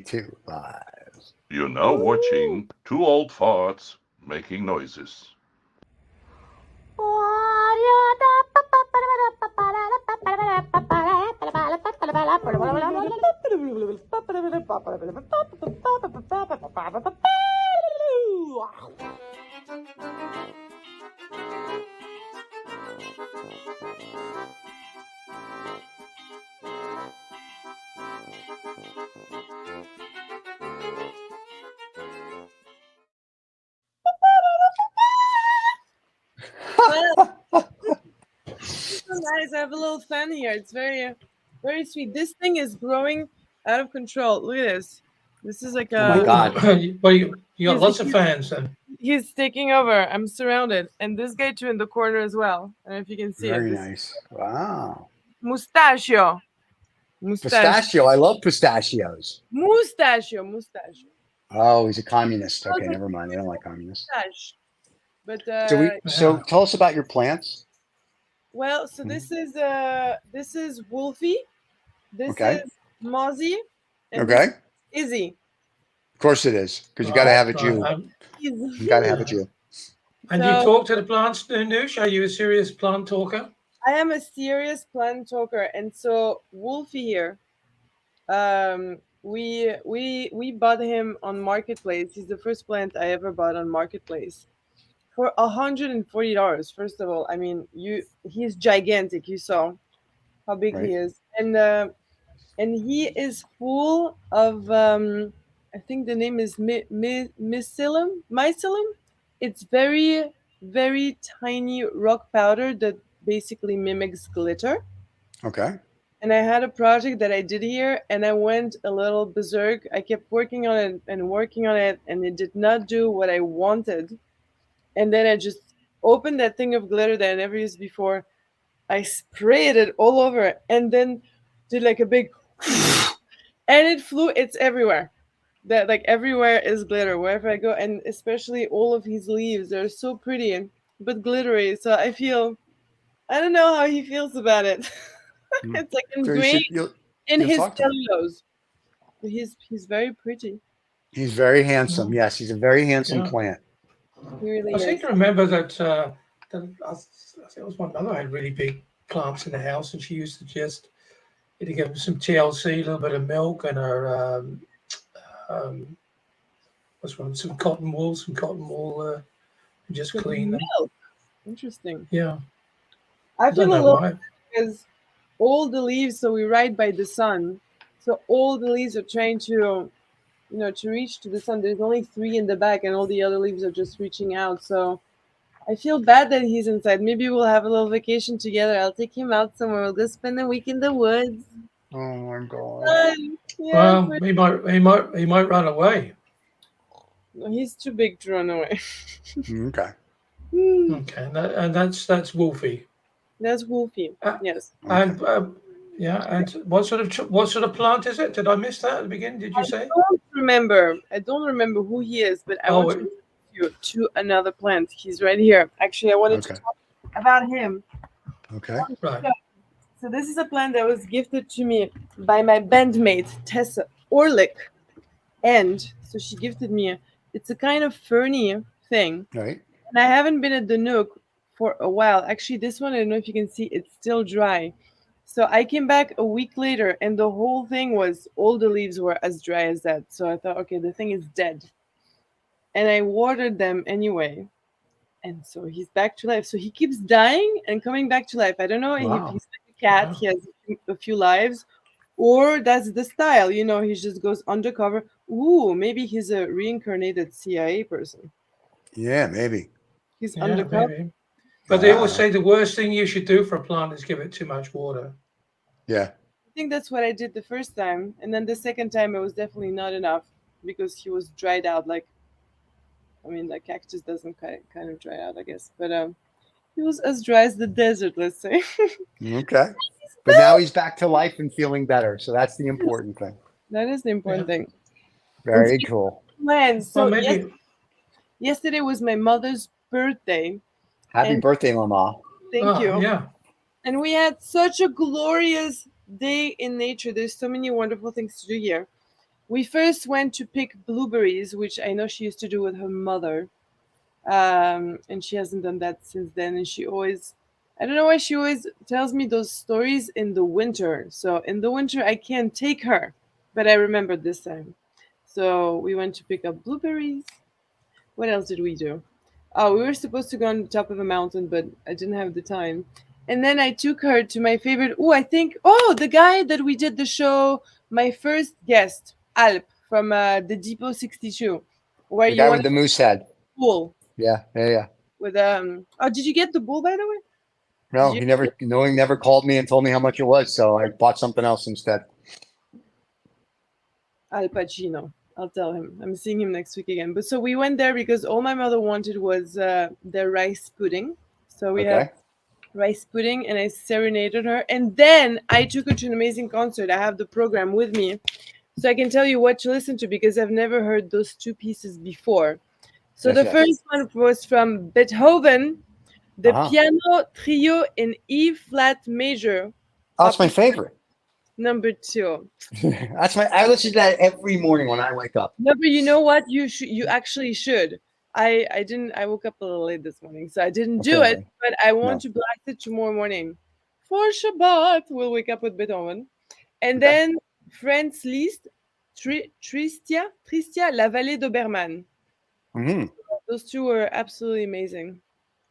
Two live. You're now watching two old farts making noises. So nice. I have a little fan here. It's very, very sweet. This thing is growing out of control. Look at this. This is like Oh my a. God. Well, you got He's, lots of he's, fans then. he's taking over. I'm surrounded, and this guy too in the corner as well. I don't know if you can see Very it. This nice. Wow. mustachio, Pistachio. I love pistachios. mustachio. Oh, he's a communist. Okay, never mind. I don't like communists. Mustache. But So tell us about your plants. well, so this is Wolfie. This Okay. is Mozzie, and Okay. this is Izzy. Of course it is, because you got to have a Jew. Izzy. You got to have a Jew. And So- you talk to the plants, Noosh? Are you a serious plant talker? I am a serious plant talker, and so Wolfie here, we bought him on Marketplace. He's the first plant I ever bought on Marketplace for $140. First of all, I mean, he's gigantic. You saw how big Right. he is, and he is full of I think the name is mycelium. It's very, very tiny rock powder that basically mimics glitter. Okay. And I had a project that I did here, and I went a little berserk. I kept working on it and working on it, and it did not do what I wanted. And then I just opened that thing of glitter that I never used before. I sprayed it all over, and then did like a big, and it flew. It's everywhere. That like everywhere is glitter wherever I go, and especially all of his leaves. They're so pretty but glittery. So I don't know how he feels about it. It's like So ingrained in you'll his talk to him. cellulose. He's very pretty. He's very handsome. Yes, he's a very handsome Yeah. plant. He really I seem is. to remember that I think it was my mother had really big plants in the house, and she used to just give them some TLC, a little bit of milk, and her some cotton wool, and just clean them. Milk. Interesting. Yeah, I I don't feel a know little why. because all the leaves. So we ride by the sun. So all the leaves are trying to, to reach to the sun. There's only 3 in the back, and all the other leaves are just reaching out. So I feel bad that he's inside. Maybe we'll have a little vacation together. I'll take him out somewhere. We'll go spend the week in the woods. Oh my God. Fun. Yeah, Well, he might run away. no, he's too big to run away. Okay. Okay, and that's Wolfie. That's Wolfie. Yes. And and what sort of plant is it? Did I miss that at the beginning? Did you say? I don't remember who he is, but I Oh, want to introduce you to another plant. He's right here. Actually, I wanted to Okay. talk about him. Okay. right. So this is a plant that was gifted to me by my bandmate Tessa Orlick, and so she gifted me. It's a kind of ferny thing, Right. and I haven't been at the Nook for a while. Actually, this one I don't know if you can see. It's still dry. So I came back a week later, and the whole thing was all the leaves were as dry as that. So I thought, okay, the thing is dead, and I watered them anyway. And so he's back to life. So he keeps dying and coming back to life. I don't know if Wow. he's like a cat, Wow. he has a few lives, or that's the style. He just goes undercover. Ooh, maybe he's a reincarnated CIA person. Yeah, maybe. He's Yeah, undercover. maybe. But they always Wow. say the worst thing you should do for a plant is give it too much water. Yeah. I think that's what I did the first time. And then the second time, it was definitely not enough because he was dried out. Like cactus doesn't kind of dry out, I guess. But he was as dry as the desert, let's say. Okay. But now he's back to life and feeling better. So that's the important thing. That is the important thing. Very cool. Plans. So Well, maybe. yesterday was my mother's birthday. Happy And- birthday, Mama. Thank you. Yeah. And we had such a glorious day in nature. There's so many wonderful things to do here. we first went to pick blueberries, which I know she used to do with her mother. And she hasn't done that since then. And she always, I don't know why she always tells me those stories in the winter. So in the winter, I can't take her, but I remember this time. So we went to pick up blueberries. What else did we do? Oh, we were supposed to go on the top of a mountain, but I didn't have the time. And then I took her to my favorite. Oh, I think. Oh, the guy that we did the show. My first guest, Alp from the Depot 62, where The you guy want with the moose head. bull Yeah, yeah, yeah. with Oh, did you get the bull by the way? No, Did he never called me and told me how much it was, so I bought something else instead. Al Pacino. I'll tell him. I'm seeing him next week again. But so we went there because all my mother wanted was the rice pudding. So we had Okay. rice pudding and I serenaded her. And then I took her to an amazing concert. I have the program with me. So I can tell you what to listen to because I've never heard those two pieces before. So Yes, the yes. first one was from Beethoven, the Uh-huh. piano trio in E flat major, Oh, that's my favorite. number 2. I listen to that every morning when I wake up. No, but you know what? You actually should. I didn't. I woke up a little late this morning, so I didn't do it. Okay. But I want No. to blast it tomorrow morning for Shabbat. We'll wake up with Beethoven, and Okay. then Franz Liszt, Tristia, La Vallée d'Obermann. Hmm. Those two were absolutely amazing.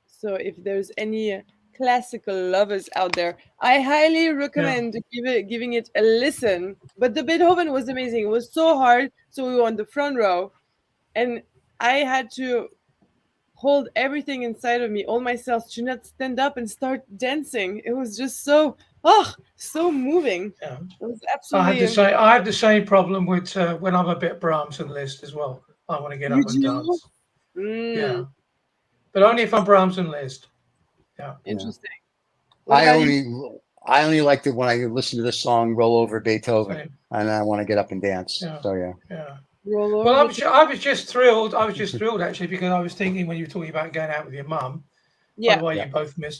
So if there's any classical lovers out there, I highly recommend giving it a listen. But the Beethoven was amazing. It was so hard, so we were on the front row, and I had to hold everything inside of me, all myself, to not stand up and start dancing. It was just so moving. Yeah. It was I have absolutely. the same problem with when I'm a bit Brahms and Liszt as well. I want to get You up and do? dance. Mm, Yeah, but only if I'm Brahms and Liszt. Yeah. interesting. What I about you? only liked it when I listen to the song "Roll Over Beethoven" Same. and I want to get up and dance. Yeah. So yeah. Yeah. Roll Well, over. I was just thrilled. I was just thrilled actually because I was thinking when you were talking about going out with your mum. By Yeah. the way, Yeah.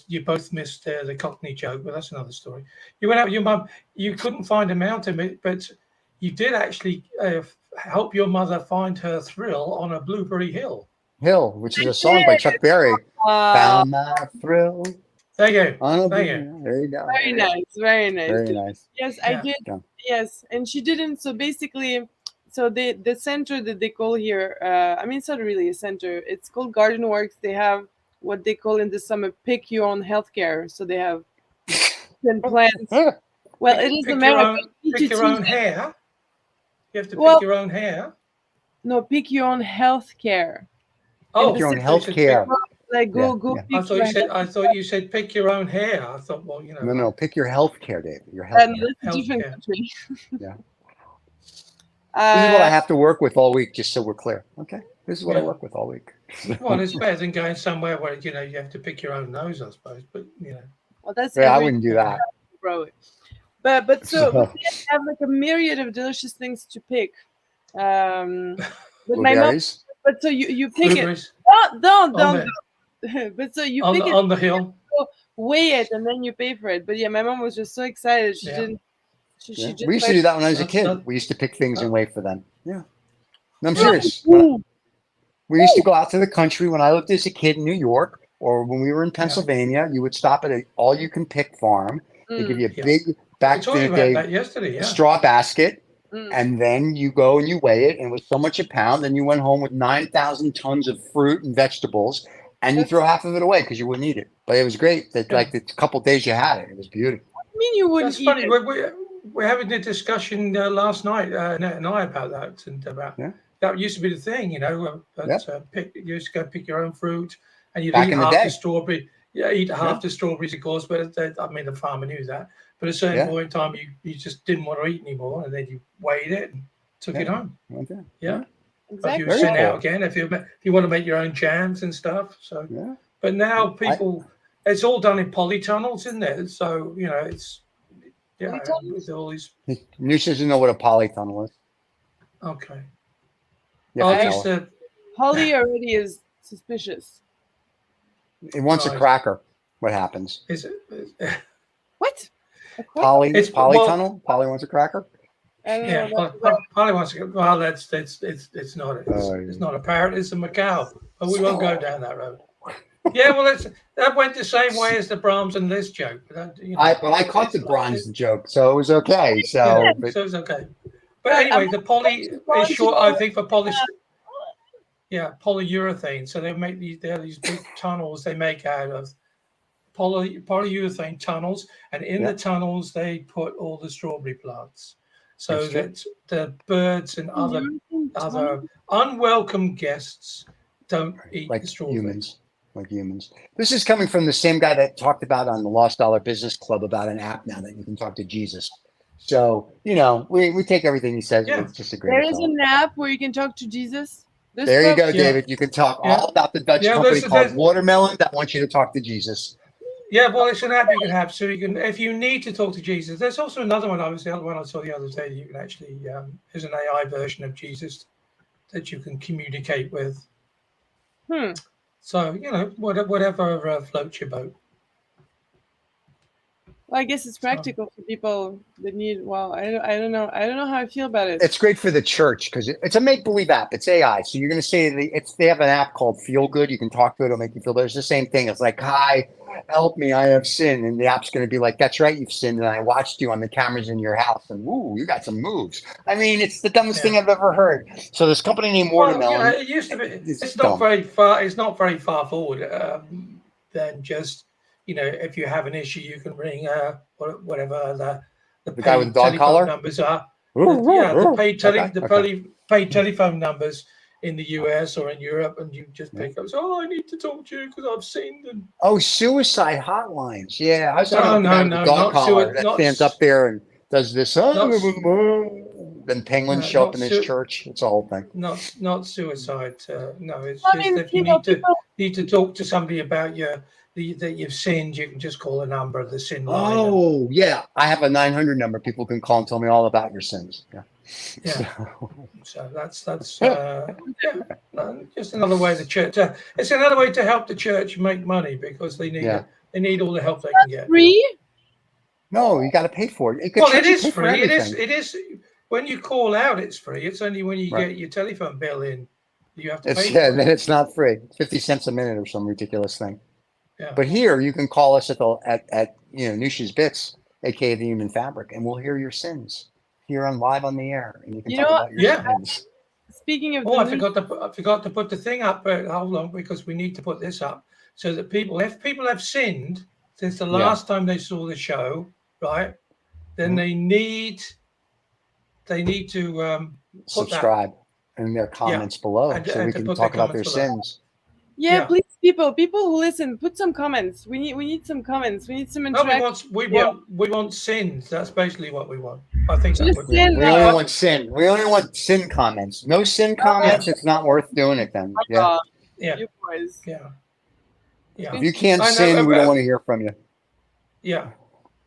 you both missed the Cockney joke, but that's another story. You went out with your mum. You couldn't find a mountain, but you did actually help your mother find her thrill on a blueberry hill. Hill, which is a song by Chuck Berry. Found my thrill There you go. on a There you blue. There you go. Very nice. Very nice. Very nice. Yes, I Yeah. did. Yeah. Yes, and she didn't. So basically, so the center that they call here, I mean, it's not really a center. It's called Garden Works. They have what they call in the summer pick your own healthcare. So they have 10 plants. Well, it is Pick America. pick your own hair. You have to Well, pick your own hair. No, pick your own healthcare. Oh, Your own so you said healthcare. Like go Yeah. pick your I thought you said pick your own hair. I thought, well, you know. No, pick your healthcare, David. Your and healthcare. that's a different Healthcare. country. Yeah. This is what I Uh, have to work with all week, just so we're clear. Okay. This is what I Yeah. work with all week. Well, it's better than going somewhere where you have to pick your own nose, I suppose. But well, that's Yeah, I every wouldn't do that. bro. But so we have like a myriad of delicious things to pick. But my mom. Blueberries. But so you pick it. blueberries Don't. on But so you the, pick it, on the hill. weigh it, and then you pay for it. But yeah, my mom was just so excited. She Yeah. didn't. She Yeah. just We used to like, do that when I was a That- kid. that- We used to pick things and wait for them. Yeah. No, I'm "Oh, serious. ooh." We used to go out to the country when I lived as a kid in New York, or when we were in Pennsylvania. You would stop at an all-you-can-pick farm. They give you a Yeah. big We back in talked the about day that yesterday. Yeah. straw basket, Mm. and then you go and you weigh it, and it was so much a pound. Then you went home with 9,000 tons of fruit and vegetables, and you That's- throw half of it away because you wouldn't eat it. But it was great. That Yeah. like the couple days you had it, it was beautiful. I mean, you wouldn't That's eat funny. it. We're having a discussion last night, Nat and I, about that, and about Yeah. that used to be the thing, you used to go pick your own fruit, and you'd Back eat in the half day. the strawberry. Yeah, eat half Yeah. the strawberries, of course, but I mean the farmer knew that. But at a certain Yeah. point in time, you just didn't want to eat anymore, and then you weighed it and took it Yeah. home. Okay. Yeah. But Exactly. you Very sent cool. out again if you want to make your own jams and stuff. So, Yeah. but now people, it's all done in polytunnels, isn't it? So it's Polytunnels? with all these. Noosh doesn't know what a polytunnel is. Okay. You have to I tell used her. to. Holly already is suspicious. It wants a Right. cracker. What happens? Is it? What? A crack? Poly It's- polytunnel? Polly wants a cracker? I don't Yeah, know. Polly wants to go. Well, it's not a parrot, it's a macaw. But we won't go down that road. Yeah, well, that went the same way as the Brahms and Liszt joke. But I caught the bronze joke, so it was okay. Yeah, So, so it's okay. But anyway, the poly is short, I think, for poly. Yeah, polyurethane. So they make these big tunnels they make out of polyurethane tunnels, and in the tunnels they put all the strawberry plants, so that the birds and other unwelcome guests don't eat like the strawberries. humans. Like humans. This is coming from the same guy that talked about on the Lost Dollar Business Club about an app now that you can talk to Jesus. So, we take everything he says with just a grain There of is salt. an app where you can talk to Jesus. There you go, David. You can talk all about the Dutch company called Watermelon that wants you to talk to Jesus. Yeah, well, it's an app you can have, so you can, if you need to talk to Jesus. There's also another one. The other one I saw the other day. You can actually, there's an AI version of Jesus that you can communicate with. So whatever floats your boat. Well, I guess it's practical for people that need. Well, I don't know. I don't know how I feel about it. It's great for the church because it's a make-believe app. It's AI. So you're going to say they have an app called Feel Good. You can talk to it. It'll make you feel better. It's the same thing. It's like, hi, help me. I have sinned. And the app's going to be like, that's right. You've sinned. And I watched you on the cameras in your house. And woo, you got some moves. I mean, it's the dumbest thing I've ever heard. So this company named Watermelon. It used to be. It's not very far. It's not very far forward than just. If you have an issue, you can ring whatever the guy with the dog collar numbers are. The paid telephone numbers in the US or in Europe, and you just pick up. So, I need to talk to you because I've sinned. Suicide hotlines. Yeah, I was talking about the dog collar that stands up there and does this. Then penguins show up in his church. It's a whole thing. Not suicide. No, it's just if you need to talk to somebody about that you've sinned, you can just call a number of the sin line. Oh, yeah. I have a 900 number. People can call and tell me all about your sins. Yeah. So that's just another way the church. It's another way to help the church make money because they need all the help they can get. Free? No, you got to pay for it. It is free. It is. When you call out, it's free. It's only when you get your telephone bill in, you have to pay. Then it's not free. 50 cents a minute or some ridiculous thing. Yeah. But here you can call us at Noosh Bits, aka the Human Fabric, and we'll hear your sins here live on the air, and you can talk about your sins. Speaking of, I forgot to put the thing up. Hold on, because we need to put this up so that if people have sinned since the last time they saw the show, right? Then they need to subscribe in their comments below, so we can talk about their sins. Yeah, please, people who listen, put some comments. We need some comments. We need some interaction. We want sins. That's basically what we want. I think we only want sin. We only want sin comments. No sin comments. It's not worth doing it then. You boys. Yeah. If you can't sin, we don't want to hear from you. Yeah.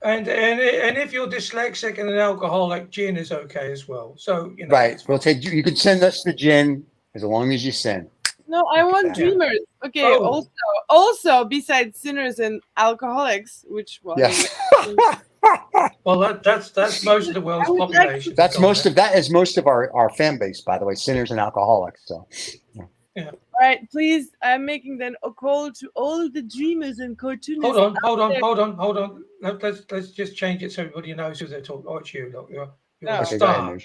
And if you're dyslexic and an alcoholic, gin is okay as well. So right. We'll take. You can send us the gin as long as you sin. No, I want dreamers. Okay. Also, besides sinners and alcoholics, which that's most of the world's population. That's most of our fan base, by the way, sinners and alcoholics. So. Yeah. All right, please. I'm making then a call to all the dreamers and cartoonists. Hold on. Let's just change it so everybody knows who they're talking. Oh, it's you. Look, you're a star.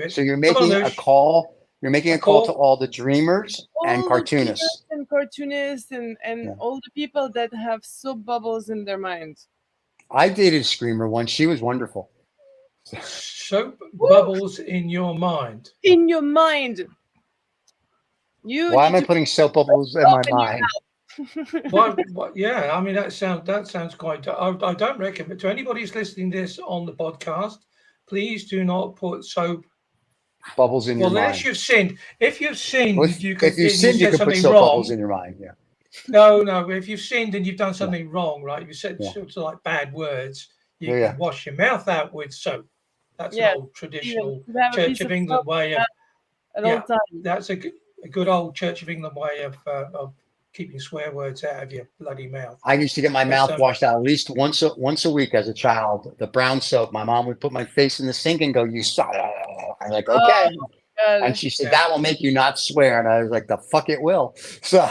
So you're making a call. You're making a call to all the dreamers and cartoonists. And all the people that have soap bubbles in their minds. I dated a screamer once. She was wonderful. Soap bubbles in your mind. In your mind. Why am I putting soap bubbles in my mind? Yeah, I mean that sounds quite. I don't recommend to anybody who's listening this on the podcast. Please do not put soap bubbles in your mind. Unless you've sinned. If you've sinned, you can put soap bubbles in your mind. Yeah. No. If you've sinned and you've done something wrong, right? You said sort of like bad words. You can wash your mouth out with soap. That's an old traditional Church of England way of. At all times. That's a good old Church of England way of keeping swear words out of your bloody mouth. I used to get my mouth washed out at least once a week as a child. The brown soap. My mom would put my face in the sink and go, "You saw." I'm like, okay. God. And she said, that will make you not swear. And I was like, the fuck it will. So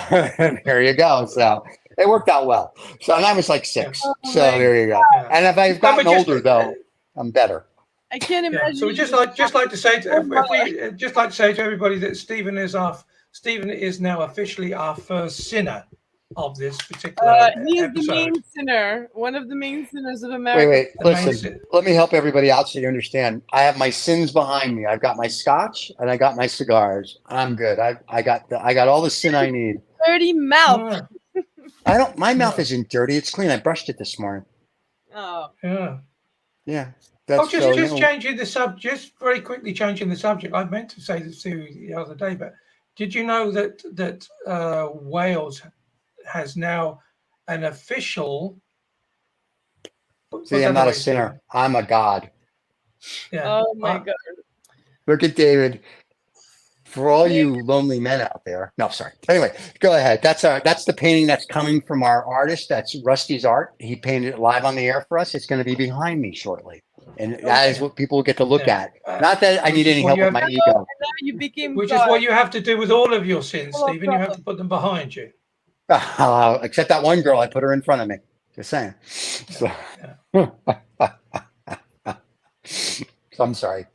there you go. So it worked out well. So and I was like 6. Oh So my there you go. Yeah. And if I've gotten No, but just- older, though, I'm better. I can't Yeah. imagine. So we just like to say to everybody that Stephen is now officially our first sinner of this particular he is the episode. main sinner, one of the main sinners of America. Wait. The main Listen, sin- let me help everybody out so you understand. I have my sins behind me. I've got my scotch and I got my cigars. I'm good. I got all the sin I need. Dirty mouth. Yeah. My mouth Yeah. isn't dirty. It's clean. I brushed it this morning. Oh, Yeah. Yeah. Just changing the subject, just very quickly changing the subject. I meant to say this to you the other day, but did you know that Wales has now an official? See, I'm not a sinner. I'm a god. Yeah. oh my God. Look at David. For all you lonely men out there. No, sorry. Anyway, go ahead. That's the painting that's coming from our artist. That's Rusty's art. He painted it live on the air for us. It's going to be behind me shortly. And that is what people get to look at. Not that I need any help with my ego. Now you became Which is God. what you have to do with all of your sins, Full of Stephen. You have to put them behind you. Except that one girl, I put her in front of me. Just saying. So, so I'm sorry.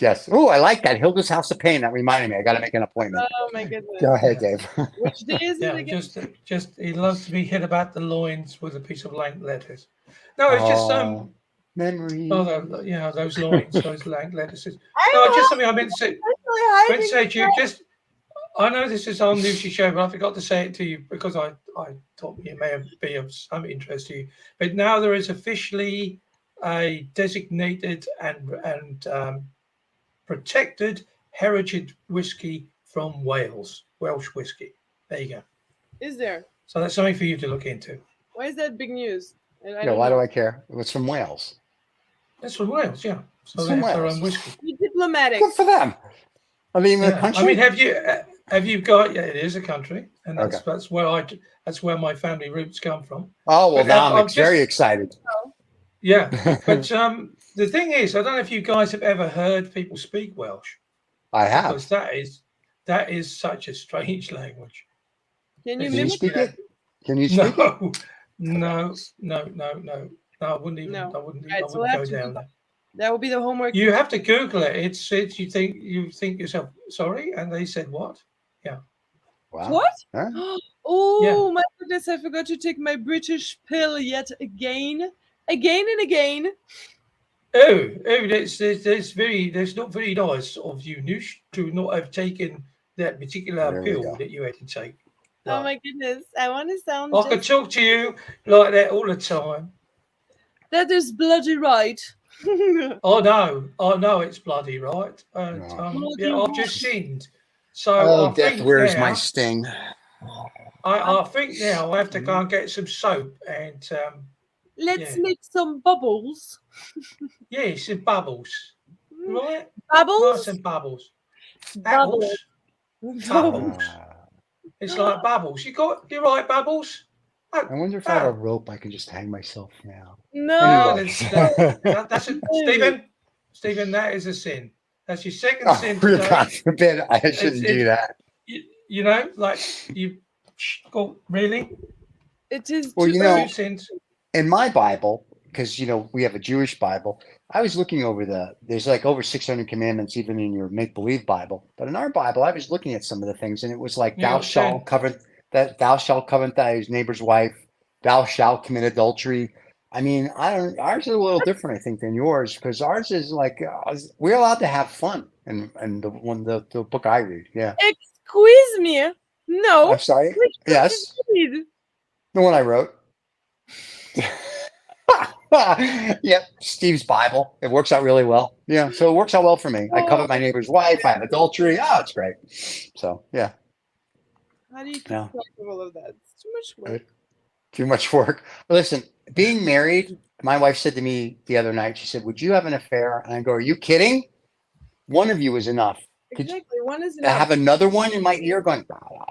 Yes. Oh, I like that. Hilda's House of Pain. That reminded me. I got to make an appointment. Oh my goodness. Go ahead, Dave. Which day is it Yeah, again? just he loves to be hit about the loins with a piece of blank lettuce. No, it's just memories. those loins, those blank lettuces. No, just something I meant to say. I meant to say to you, I know this is on Noosh's show, but I forgot to say it to you because I thought it may be of some interest to you. But now there is officially a designated and protected heritage whiskey from Wales, Welsh whiskey. There you go. Is there? So that's something for you to look into. Why is that big news? Why do I care? It was from Wales. That's from Wales, yeah. So It's they from have their Wales. own whiskey. Be diplomatic. Good for them. I mean, the country. I mean, have you got? Yeah, it is a country, and that's where my family roots come from. Oh well, But, now I'm very excited. Yeah, but the thing is, I don't know if you guys have ever heard people speak Welsh. I have. Because that is such a strange language. Can you Can you mimic speak it? it? Can you speak it? No. I wouldn't even. No. I wouldn't. Right, I so we'll wouldn't have go to down Google. there. That will be the homework. You have to Google it. It's you think yourself sorry, and they said what? Yeah. Wow. What? Huh? Oh my goodness! I forgot to take my British pill yet again and again. Oh, that's not very nice of you, Noosh, to not have taken that particular There we pill go. that you had to take. Oh my goodness! I want to sound. I could talk to you like that all the time. That is bloody right. Oh no, it's bloody right. And No. I've just sinned. So I death, think where's now, my sting? I think now I have to go and get some soap and Let's Yeah. make some bubbles. some bubbles. Right? Bubbles? Nice and bubbles. Bubbles. Bubbles. It's like bubbles. You're right, bubbles. I wonder if I have a rope I can just hang myself now. No. Anyway. That's a Stephen, that is a sin. That's your second Oh, sin for today. God forbid, I shouldn't do that. You know, like you go really. It is Well, too you know, Two sins. in my Bible, because we have a Jewish Bible, I was looking over there's like over 600 commandments even in your make-believe Bible. But in our Bible, I was looking at some of the things, and it was like thou shalt covet thy neighbor's wife, thou shalt commit adultery. I mean, ours is a little different, I think, than yours, because ours is like we're allowed to have fun, and the book I read, yeah. Excuse me. No. I'm sorry. Yes, Read. the one I wrote. Yep, Steve's Bible. It works out really well. Yeah, so it works out well for me. I covet my neighbor's wife. I have adultery. Oh, it's great. So yeah. How do you keep Yeah. track of all of that? It's too much work. Too much work. Listen, being married, my wife said to me the other night, she said, would you have an affair? And I go, are you kidding? One of you is enough. Exactly. One is I enough. have another one in my ear going. Blah, blah, blah.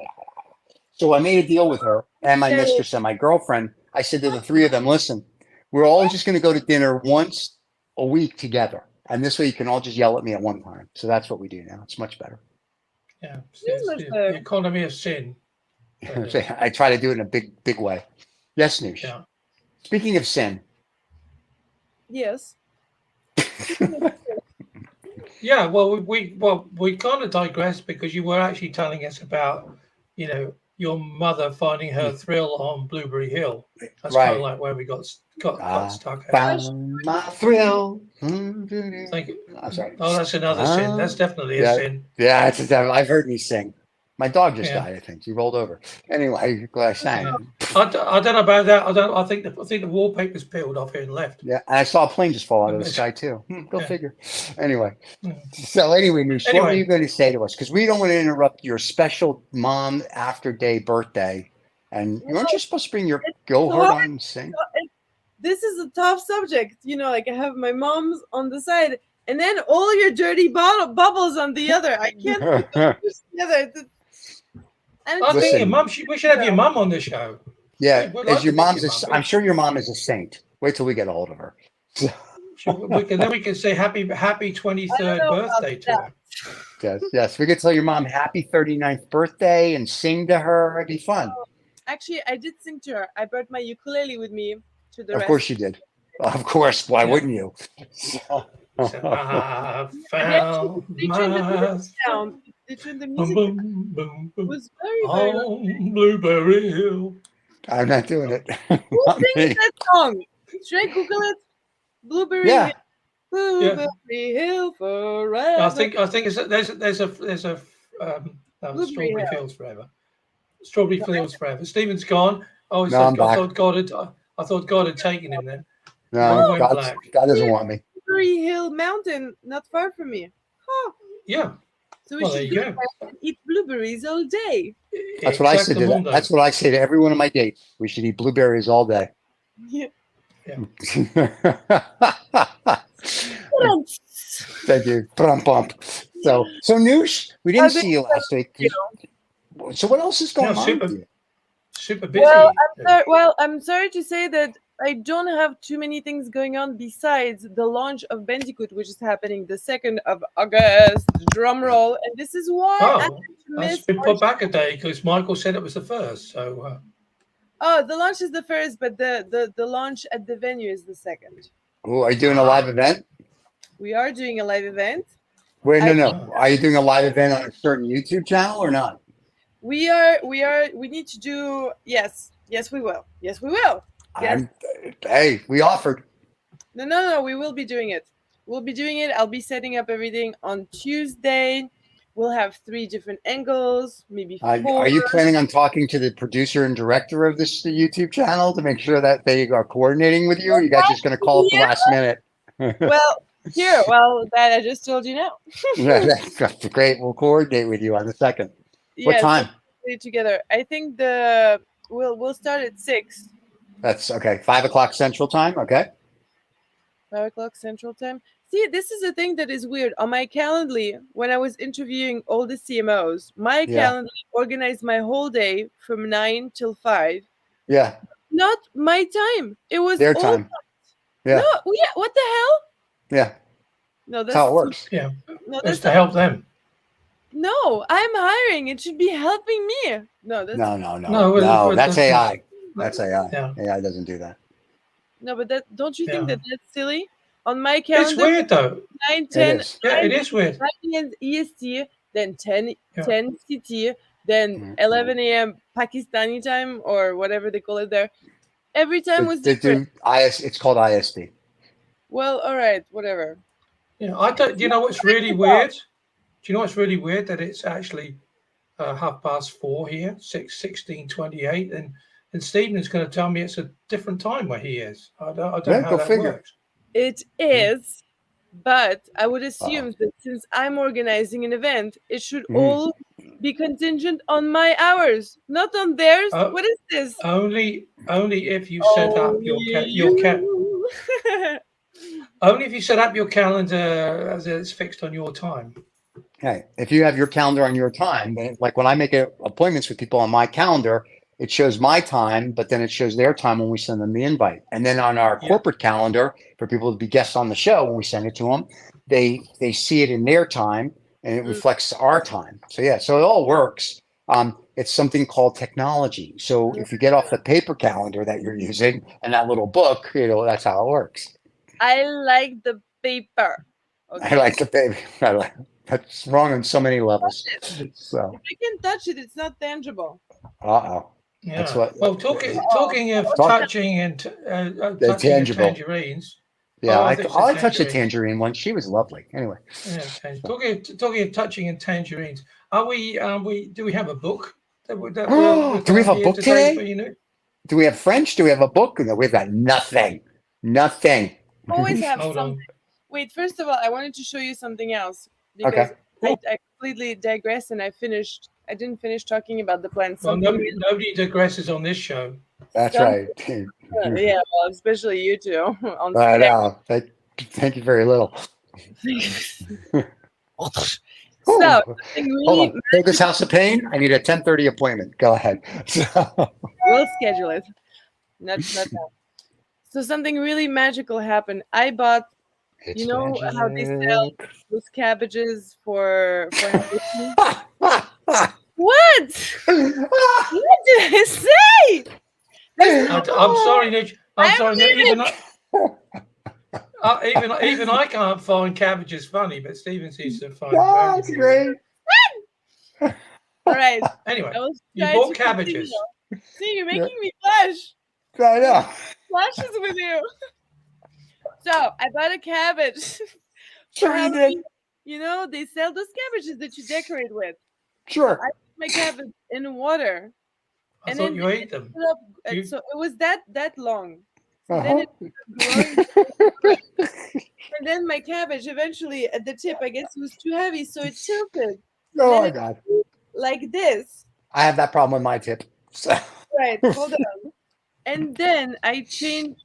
So I made a deal with her and my mistress and my girlfriend. I said to the three of them, listen, we're all just going to go to dinner once a week together. And this way you can all just yell at me at one time. So that's what we do now. It's much better. Yeah, Yes, it's Mr. the economy of sin. I try to do it in a big way. Yes, Noosh. Yeah. Speaking of sin. Yes. Yeah, well, we kind of digressed because you were actually telling us about, your mother finding her thrill on Blueberry Hill. That's kind of Right. like where we got stuck. Found my thrill. Thank you. I'm sorry. Oh, that's another sin. That's definitely a sin. Yeah, I've heard me sing. My dog just Yeah. died, I think. He rolled over. Anyway, glad I sang. Yeah. I don't know about that. I think the wallpaper's peeled off here and left. Yeah, and I saw a plane just fall out of the sky too. Go Yeah. figure. Anyway, Yeah. so Noosh, what were Anyway. you going to say to us? Because we don't want to interrupt your special mom after day birthday. And weren't you supposed to bring your Go Hard on and sing? This is a tough subject. Like I have my mom's on the side, and then all your dirty bubbles on the other. I can't put those together. I think your mum. We should have your mum on the show. Yeah, We'd like as your to get mom's. your mum. I'm sure your mom is a saint. Wait till we get a hold of her. We can say happy 23rd birthday to her. Yes. We could tell your mom happy 39th birthday and sing to her. It'd be fun. Actually, I did sing to her. I brought my ukulele with me to the Of course you did. Of course. Why wouldn't you? I found my sound. The music boom, boom, boom, was very on Blueberry Hill. I'm not doing it. Who sings that song? Should I Google it? Blueberry Yeah. Hill. Blueberry Hill forever. I think there's a Strawberry Fields Forever. Strawberry Fields Forever. Stephen's gone. Oh, No, I thought God had taken him then. No, God doesn't want me. Blueberry Hill Mountain, not far from me. Huh. Yeah. So we Well, should there you go go. there and eat blueberries all day. That's what I said to them. That's what I say to every one of my dates. We should eat blueberries all day. Yeah. Thank you. Bump. So Noosh, we didn't see you last week. So what else is going on with you? Super busy. I'm sorry to say that I don't have too many things going on besides the launch of Bandicoot, which is happening the 2nd of August. Drum roll, and this is why I that's been put back a day because Michael said it was the 1st. So. The launch is the 1st, but the launch at the venue is the 2nd. Oh, are you doing a live event? We are doing a live event. Wait, no. Are you doing a live event on a certain YouTube channel or not? We need to do. Yes, we will. Yes. Hey, we offered. No. We will be doing it. We'll be doing it. I'll be setting up everything on Tuesday. We'll have 3 different angles, maybe 4. Are you planning on talking to the producer and director of this YouTube channel to make sure that they are coordinating with you, or are you guys just going to call at the last minute? That I just told you now. That's great. We'll coordinate with you on the 2nd. What time? Together. I think we'll start at 6. That's okay. 5 o'clock Central Time. Okay. 5 o'clock Central Time. See, this is a thing that is weird. On my Calendly, when I was interviewing all the CMOs, my Calendly organized my whole day from 9 till 5. Yeah. Not my time. It was their time. Yeah. No, what the hell? Yeah. No, that's how it works. Yeah. No, that's to help them. No, I'm hiring. It should be helping me. No, that's no. That's AI. That's AI. Yeah. AI doesn't do that. No, but don't you think that that's silly? On my calendar, it's weird though. 9, 10. It is weird. 9 a.m. EST, then 10 CT, then 11 a.m. Pakistani time or whatever they call it there. Every time was different. It's called IST. Well, all right, whatever. Yeah, I don't. You know what's really weird? Do you know what's really weird? That it's actually 4:30 here, 16:28, and Stephen is going to tell me it's a different time where he is. I don't know how that works. It is, but I would assume that since I'm organizing an event, it should all be contingent on my hours, not on theirs. What is this? Only if you set up only if you set up your calendar as it's fixed on your time. Okay. If you have your calendar on your time, then like when I make appointments with people on my calendar, it shows my time, but then it shows their time when we send them the invite. And then on our corporate calendar for people to be guests on the show, when we send it to them, they see it in their time, and it Mm. reflects our time. So yeah, so it all works. It's something called technology. So if you get off the paper calendar that you're using and that little book, that's how it works. I like the paper. I Okay. like the paper. That's wrong on so many levels. So, If I can touch it, it's not tangible. uh-oh. That's Yeah. what Well, talking of Talk- touching and the touching of tangible. tangerines. Yeah, Oh, I this is touched a tangerine. tangerine once. She was lovely. Anyway, Yeah, talking of touching and tangerines. Are we? Do we have a book that we're do we have a here book today? today? Do we have French? Do we have a book? No, we've got nothing. Nothing. Always have Hold something. on. Wait, first of all, I wanted to show you something else Okay. because I completely digressed and I didn't finish talking about the plant. Well, Something nobody digresses on this show. That's Some- right. yeah, well, especially you two on I Skype. know. Thank you very little. So, Ooh. something Hold really on. Focus House of Pain. I need a 10:30 appointment. Go ahead. we'll schedule it. Not now. So something really magical happened. I bought, It's how they sell magic. those cabbages for Halloween? What? What did I say? I'm sorry, Nick. I'm sorry, Nick. leaving. Even I can't find cabbages funny, but Stephen seems to find. Oh, that's great. All right. Anyway, I was you trying bought to continue. cabbages. See, you're making me blush. I know. Flashes with you. So I bought a cabbage. Sure you did. They sell those cabbages that you decorate with. Sure. I put my cabbage in water. I And thought then you ate them. So it was that long. So Uh-huh. then it started growing. And then my cabbage eventually at the tip, I guess it was too heavy, so it tilted Oh then my it- God. like this. I have that problem with my tip. So. Right, hold on. And then I changed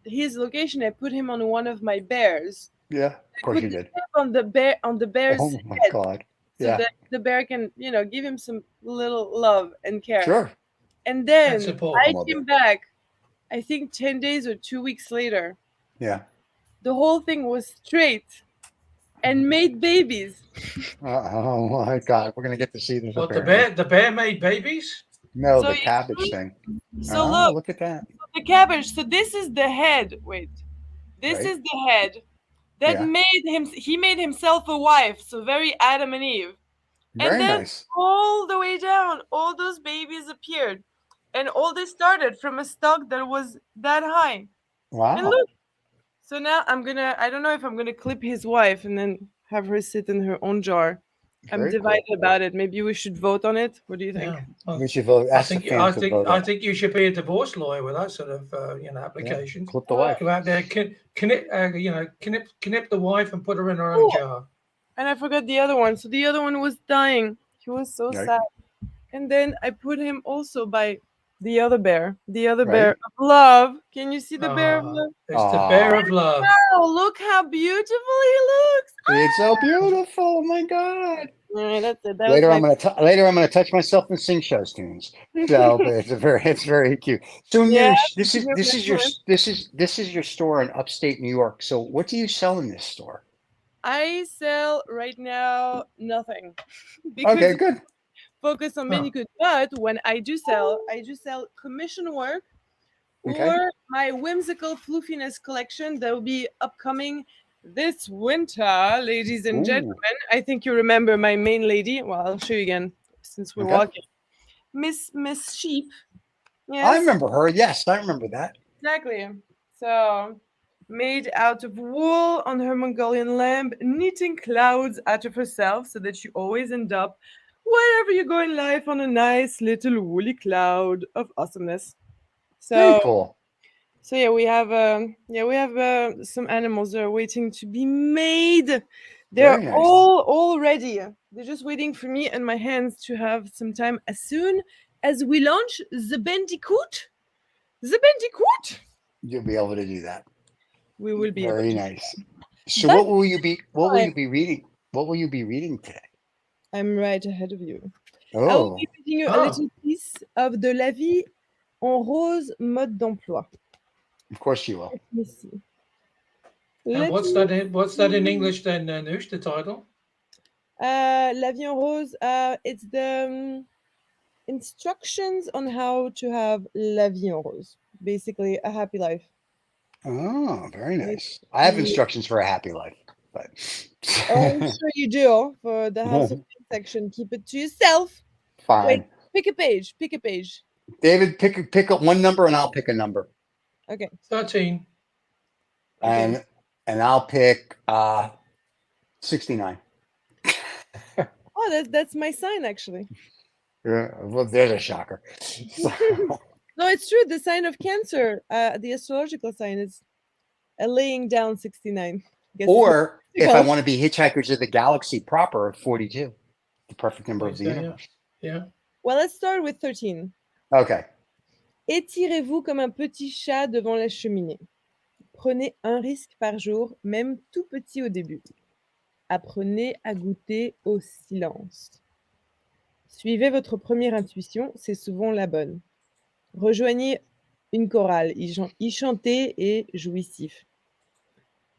his location. I put him on one of my bears. Yeah, of course you did. On the bear's Oh my head, God. so Yeah. that the bear can, give him some little love and care. Sure. And then And support. I came back, I think 10 days or 2 weeks later. Yeah. The whole thing was straight and made babies. Oh my God. We're gonna get to see this. What, the apparently. bear made babies? No, So the you cabbage see? thing. So Oh, look, look at that. the cabbage. So this is the head. Wait, this Right. is the head that Yeah. made him. He made himself a wife. So very Adam and Eve. Very And then nice. all the way down, all those babies appeared, and all this started from a stalk that was that high. And Wow. look. So now I don't know if I'm gonna clip his wife and then have her sit in her own jar. I'm Very divided cool. about it. Maybe we should vote on it. What do you think? Yeah. Well, We should vote. I Ask the think fans to vote. I on it. think you should be a divorce lawyer with that sort of application. Clip the wife. Go out there, knip the wife and put her in her own jar. And I forgot the other one. So the other one was dying. He was so Right. sad. And then I put him also by the other bear. The other Right. bear of love. Can you see the bear of love? It's the bear of love. Oh, look how beautiful he looks. It's so beautiful. Oh my God. All right, that's it. That Later, was I'm gonna touch myself and sing shows tunes. So, but it's very cute. So, Yeah, Noosh, this is your store in upstate New York. So, what do you sell in this store? I sell right now nothing. Because Okay, good. focus on manicure. But when I do sell commission work Okay. or my whimsical floofiness collection that will be upcoming this winter, ladies and Ooh. gentlemen. I think you remember my main lady. Well, I'll show you again since we're Okay. walking. Miss Sheep. Yes, I remember her. Yes, I remember that. exactly. So made out of wool on her Mongolian lamb, knitting clouds out of herself so that you always end up wherever you go in life on a nice little woolly cloud of awesomeness. Very So cool. so yeah, we have some animals that are waiting to be made. They're Very nice. all ready. They're just waiting for me and my hands to have some time as soon as we launch the Bandicoot. The Bandicoot. You'll be able to do that. We will be Very able to. nice. So, But what will you be reading? What will you be reading today? I'm right ahead of you. I will Oh, be reading you a little piece of De la vie en rose mode d'emploi. of course you will. Let me see. And what's that in English then, Noosh, the title? La vie en rose. It's the instructions on how to have la vie en rose. Basically, a happy life. Oh, very nice. I have instructions for a happy life, but Oh, I'm sure you do. For the House of Pain section, keep it to yourself. fine. Wait, pick a page. Pick a page. David, pick up one number, and I'll pick a number, Okay. 13. and I'll pick 69. Oh, that's my sign actually. Yeah, well, there's a shocker. No, it's true. The sign of Cancer, the astrological sign is laying down 69. Guess Or if I Because- want to be Hitchhikers of the Galaxy proper, 42, the perfect number of the Yeah. universe. Yeah. Well, let's start with 13. Okay. Étirez-vous comme un petit chat devant la cheminée. Prenez un risque par jour, même tout petit au début. Apprenez à goûter au silence. Suivez votre première intuition, c'est souvent la bonne. Rejoignez une chorale, y chanter et jouissif.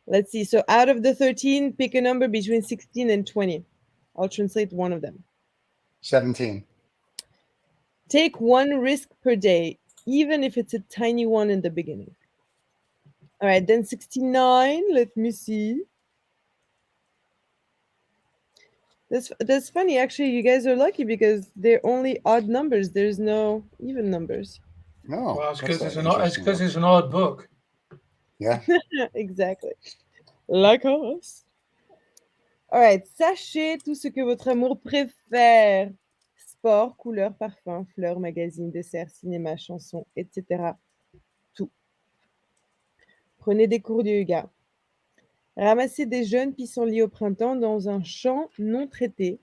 Let's see. So out of the 13, pick a number between 16 and 20. I'll translate one of them. 17. Take one risk per day, even if it's a tiny one in the beginning. All right, then 69. Let me see. That's funny. Actually, you guys are lucky because they're only odd numbers. There's no even numbers. No. Well, it's that's because it's an an interesting one. it's an odd book. Yeah. Exactly. Like us. All right. Sachez tout ce que votre amour préfère. Sport, couleurs, parfums, fleurs, magazines, desserts, cinéma, chansons, etc. Tout. Prenez des cours de yoga. Ramassez des jeunes pissenlits au printemps dans un champ non traité.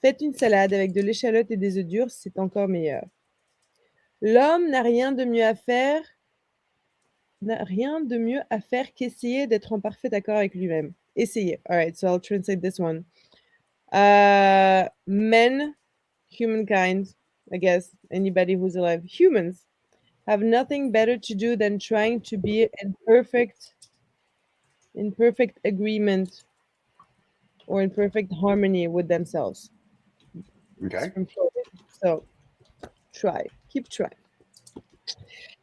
Faites une salade avec de l'échalote et des œufs durs, c'est encore meilleur. L'homme n'a rien de mieux à faire qu'essayer d'être en parfait accord avec lui-même. Essayez. All right, so I'll translate this one. Men, humankind, I guess, anybody who's alive, humans have nothing better to do than trying to be in perfect agreement or in perfect harmony with themselves. Okay. So keep trying.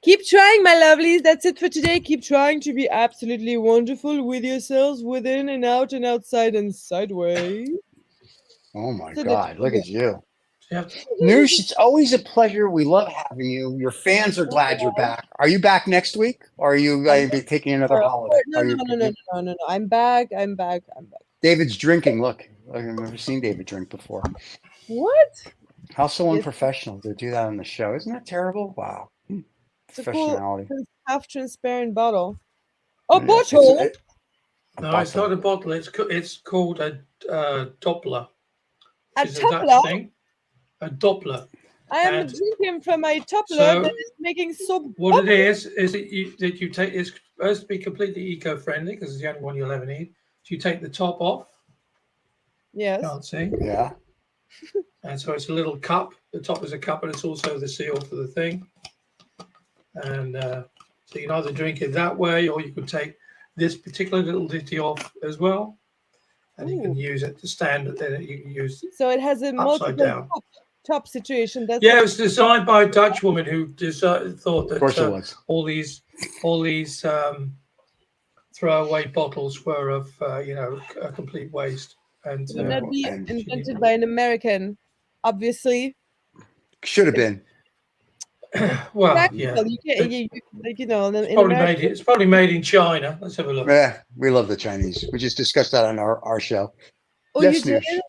Keep trying, my lovelies. That's it for today. Keep trying to be absolutely wonderful with yourselves, within and out and outside and sideways. Oh my So God. Look at you. Yeah. Noosh, it's always a pleasure. We love having you. Your fans are glad you're back. Are you back next week? Or are you going to be taking another holiday? No. I'm back. David's drinking. Look, I've never seen David drink before. What? How so Yes. unprofessional to do that on the show. Isn't that terrible? Wow. It's a cool Professionality. half transparent bottle. A Yeah, bottle? a No, it's bottle. not a bottle. It's called a Doppler. A Which is a Dutch Doppler? thing. A Doppler. I am And drinking from my Doppler so that is making so. what it is that you take. It's supposed to be completely eco-friendly because it's the only one you'll ever need. So you take the top off. Yes. Can't see. Yeah. And so it's a little cup. The top is a cup, and it's also the seal for the thing. And so you can either drink it that way, or you could take this particular little ditty off as well, and you can use it to stand. Then you can use So it has a upside multiple down. top situation. That's Yeah, it was designed by a Dutch woman who thought Of course it that was. all these throwaway bottles were of a complete waste. And would not be and- invented by an American, obviously. Should have been. well, Practical. yeah, You can't, in probably America, it's probably made in China. Let's have a look. Yeah, we love the Chinese. We just discussed that on our show. Oh, Yes, you did? Noosh.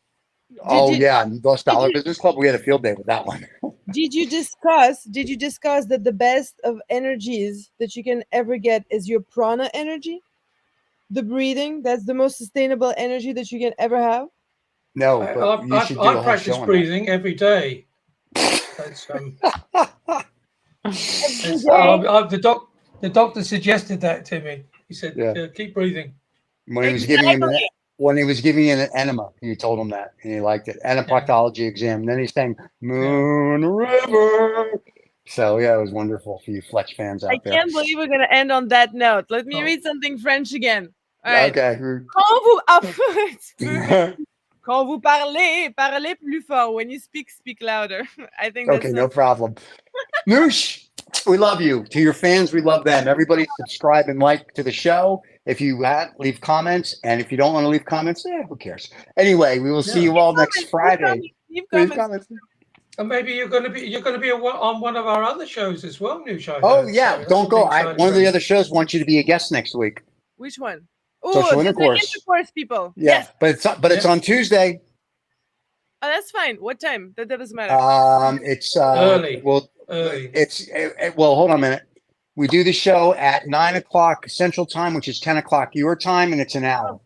Oh you- yeah, Lost Dollar you- Business Club. We had a field day with that one. Did you discuss that the best of energies that you can ever get is your prana energy? The breathing, that's the most sustainable energy that you can ever have. No, but you should do a I whole practice show on breathing every day. That's that. the doctor suggested that to me. He said, Yeah. keep breathing. When he was giving him an enema, you told him that, and he liked it, and a proctology exam. And then he sang "Moon River." So yeah, it was wonderful for you Fletch fans out I there. can't believe we're going to end on that note. Let me read something French again. All right. Okay. Quand vous, quand vous parlez, parlez plus fort. When you speak, speak louder. I think that's Okay, no problem. Noosh, we love you. To your fans, we love them. Everybody subscribe and like to the show. If you leave comments, and if you don't want to leave comments, who cares? Anyway, we will see you all next Friday. Leave Leave comments. comments. And maybe you're going to be on one of our other shows as well, Noosh. I Oh heard. yeah, So that's don't go. something exciting One of the going other shows wants you to be a guest next week. Which one? Social the intercourse. intercourse people. Yeah, Yes. but it's on Tuesday. Oh, that's fine. What time? That doesn't matter. It's Early. Well, Early. well. Hold on a minute. We do the show at 9:00 Central Time, which is 10:00 your time, and it's an hour.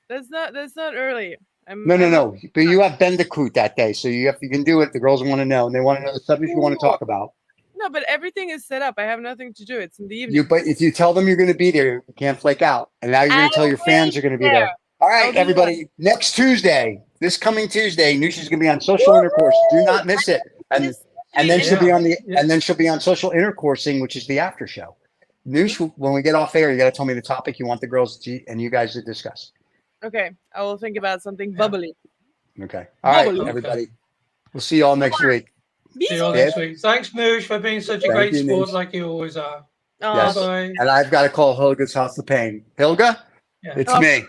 That's not early. No. But you have Bandicoot that day, so you can do it. The girls want to know, and they want to know the subject you want to talk about. No, but everything is set up. I have nothing to do. It's in the evening. But if you tell them you're going to be there, you can't flake out. And now you're going to tell your fans you're going to be there. All right, everybody. Next Tuesday, this coming Tuesday, Noosh is going to be on Social Intercourse. Do not miss it. And then she'll be on she'll be on Social Intercoursing, which is the after show. Noosh, when we get off air, you got to tell me the topic you want the girls and you guys to discuss. Okay, I will think about something bubbly. Okay. All right, everybody. We'll see you all next week. See you all next week. Thanks, Noosh, for being such a great sport like you always are. Yes. Bye-bye. And I've got to call Helga's House of Pain. Helga, it's me.